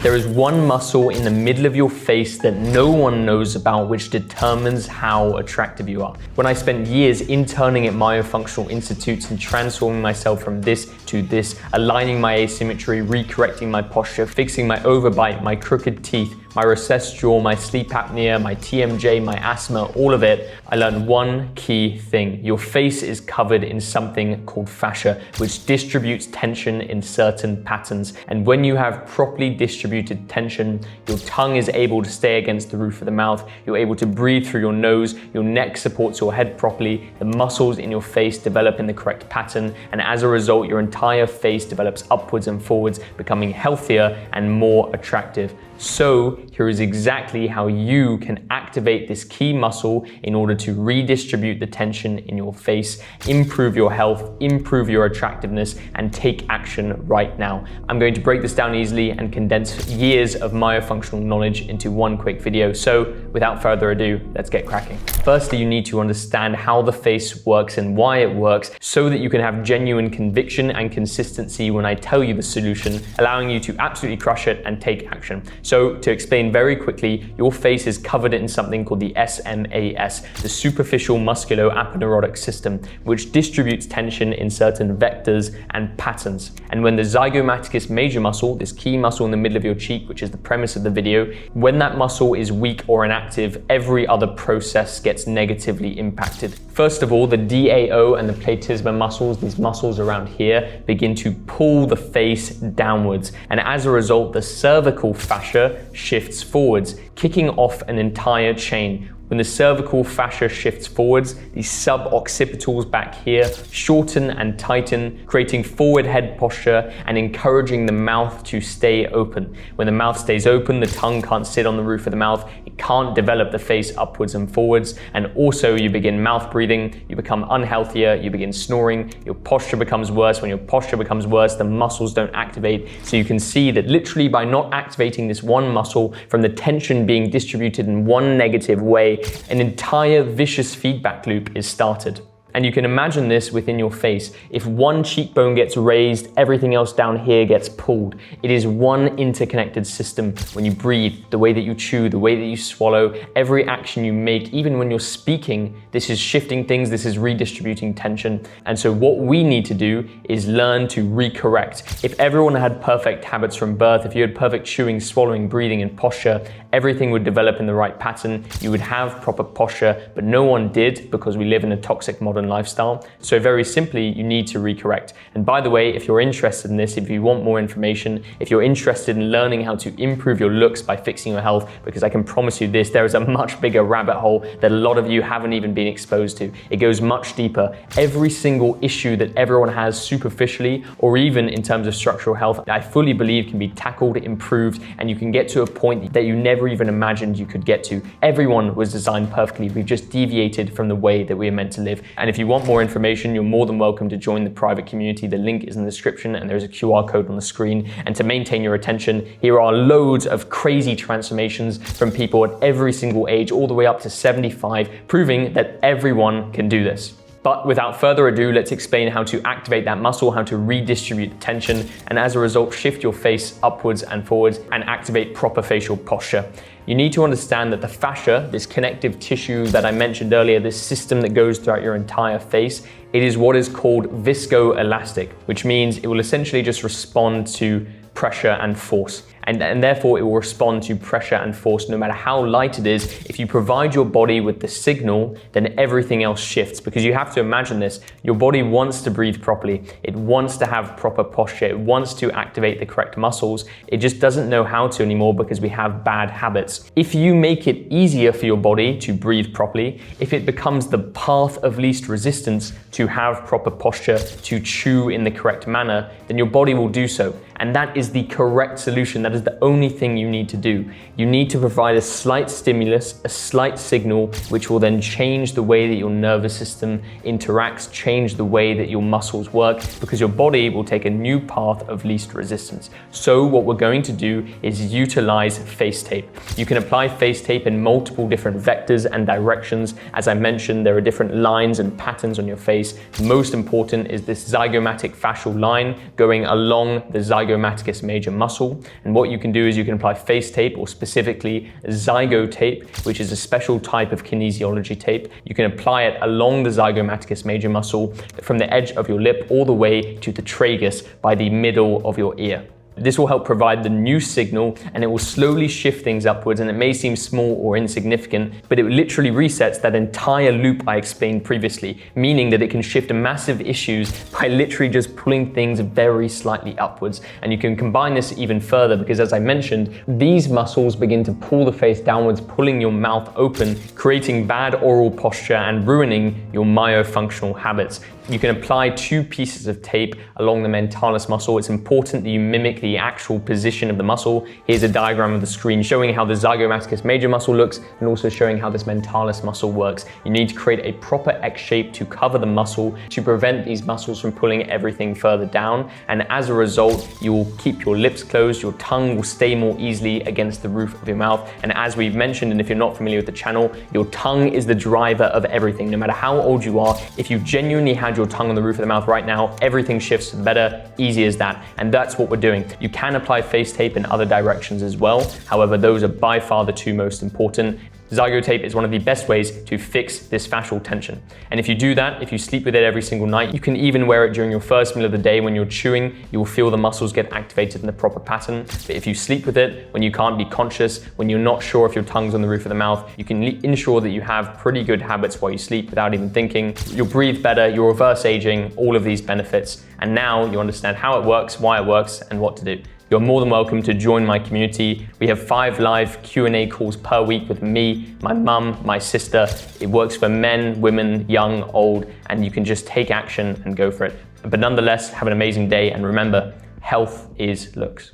There is one muscle in the middle of your face that no one knows about, which determines how attractive you are. When I spent years interning at myofunctional institutes and transforming myself from this to this, aligning my asymmetry, recorrecting my posture, fixing my overbite, my crooked teeth, my recessed jaw, my sleep apnea, my TMJ, my asthma, all of it, I learned one key thing. Your face is covered in something called fascia, which distributes tension in certain patterns. And when you have properly distributed tension, your tongue is able to stay against the roof of the mouth, you're able to breathe through your nose, your neck supports your head properly, the muscles in your face develop in the correct pattern, and as a result, your entire face develops upwards and forwards, becoming healthier and more attractive. So here is exactly how you can activate this key muscle in order to redistribute the tension in your face, improve your health, improve your attractiveness, and take action right now. I'm going to break this down easily and condense years of myofunctional knowledge into one quick video. So without further ado, let's get cracking. Firstly, you need to understand how the face works and why it works so that you can have genuine conviction and consistency when I tell you the solution, allowing you to absolutely crush it and take action. So to explain very quickly, your face is covered in something called the SMAS, the superficial musculoaponeurotic system, which distributes tension in certain vectors and patterns. And when the zygomaticus major muscle, this key muscle in the middle of your cheek, which is the premise of the video, when that muscle is weak or inactive, every other process gets negatively impacted. First of all, the DAO and the platysma muscles, these muscles around here, begin to pull the face downwards. And as a result, the cervical fascia shifts forwards, kicking off an entire chain. When the cervical fascia shifts forwards, these suboccipitals back here shorten and tighten, creating forward head posture and encouraging the mouth to stay open. When the mouth stays open, the tongue can't sit on the roof of the mouth, it can't develop the face upwards and forwards, and also you begin mouth breathing, you become unhealthier, you begin snoring, your posture becomes worse. When your posture becomes worse, the muscles don't activate. So you can see that literally by not activating this one muscle, from the tension being distributed in one negative way, an entire vicious feedback loop is started. And you can imagine this within your face. If one cheekbone gets raised, everything else down here gets pulled. It is one interconnected system. When you breathe, the way that you chew, the way that you swallow, every action you make, even when you're speaking, this is shifting things, this is redistributing tension. And so what we need to do is learn to recorrect. If everyone had perfect habits from birth, if you had perfect chewing, swallowing, breathing, and posture, everything would develop in the right pattern. You would have proper posture, but no one did because we live in a toxic modern lifestyle. So very simply, you need to recorrect. And by the way, if you're interested in this, if you want more information, if you're interested in learning how to improve your looks by fixing your health, because I can promise you this, there is a much bigger rabbit hole that a lot of you haven't even been exposed to. It goes much deeper. Every single issue that everyone has superficially, or even in terms of structural health, I fully believe can be tackled, improved, and you can get to a point that you never even imagined you could get to. Everyone was designed perfectly. We've just deviated from the way that we are meant to live. And if you want more information, you're more than welcome to join the private community. The link is in the description and there's a QR code on the screen. And to maintain your attention, here are loads of crazy transformations from people at every single age, all the way up to 75, proving that everyone can do this. But without further ado, let's explain how to activate that muscle, how to redistribute the tension, and as a result, shift your face upwards and forwards and activate proper facial posture. You need to understand that the fascia, this connective tissue that I mentioned earlier, this system that goes throughout your entire face, it is what is called viscoelastic, which means it will essentially just respond to pressure and force. And therefore it will respond to pressure and force no matter how light it is. If you provide your body with the signal, then everything else shifts, because you have to imagine this. Your body wants to breathe properly. It wants to have proper posture. It wants to activate the correct muscles. It just doesn't know how to anymore because we have bad habits. If you make it easier for your body to breathe properly, if it becomes the path of least resistance to have proper posture, to chew in the correct manner, then your body will do so. And that is the correct solution. That is the only thing you need to do. You need to provide a slight stimulus, a slight signal, which will then change the way that your nervous system interacts, change the way that your muscles work, because your body will take a new path of least resistance. So what we're going to do is utilize face tape. You can apply face tape in multiple different vectors and directions. As I mentioned, there are different lines and patterns on your face. The most important is this zygomatic fascial line going along the zygomatic zygomaticus major muscle. And what you can do is you can apply face tape, or specifically zygo tape, which is a special type of kinesiology tape. You can apply it along the zygomaticus major muscle from the edge of your lip all the way to the tragus by the middle of your ear. This will help provide the new signal, and it will slowly shift things upwards, and it may seem small or insignificant, but it literally resets that entire loop I explained previously, meaning that it can shift massive issues by literally just pulling things very slightly upwards. And you can combine this even further because, as I mentioned, these muscles begin to pull the face downwards, pulling your mouth open, creating bad oral posture and ruining your myofunctional habits. You can apply 2 pieces of tape along the mentalis muscle. It's important that you mimic the actual position of the muscle. Here's a diagram of the screen showing how the zygomaticus major muscle looks and also showing how this mentalis muscle works. You need to create a proper X shape to cover the muscle to prevent these muscles from pulling everything further down. And as a result, you will keep your lips closed, your tongue will stay more easily against the roof of your mouth. And as we've mentioned, and if you're not familiar with the channel, your tongue is the driver of everything. No matter how old you are, if you genuinely had your tongue on the roof of the mouth right now, everything shifts to the better, easy as that. And that's what we're doing. You can apply face tape in other directions as well. However, those are by far the 2 most important. Zygo tape is one of the best ways to fix this fascial tension. And if you do that, if you sleep with it every single night, you can even wear it during your first meal of the day when you're chewing. You will feel the muscles get activated in the proper pattern. But if you sleep with it when you can't be conscious, when you're not sure if your tongue's on the roof of the mouth, you can ensure that you have pretty good habits while you sleep without even thinking. You'll breathe better, you'll reverse aging, all of these benefits. And now you understand how it works, why it works, and what to do. You're more than welcome to join my community. We have 5 live Q&A calls per week with me, my mum, my sister. It works for men, women, young, old, and you can just take action and go for it. But nonetheless, have an amazing day, and remember, health is looks.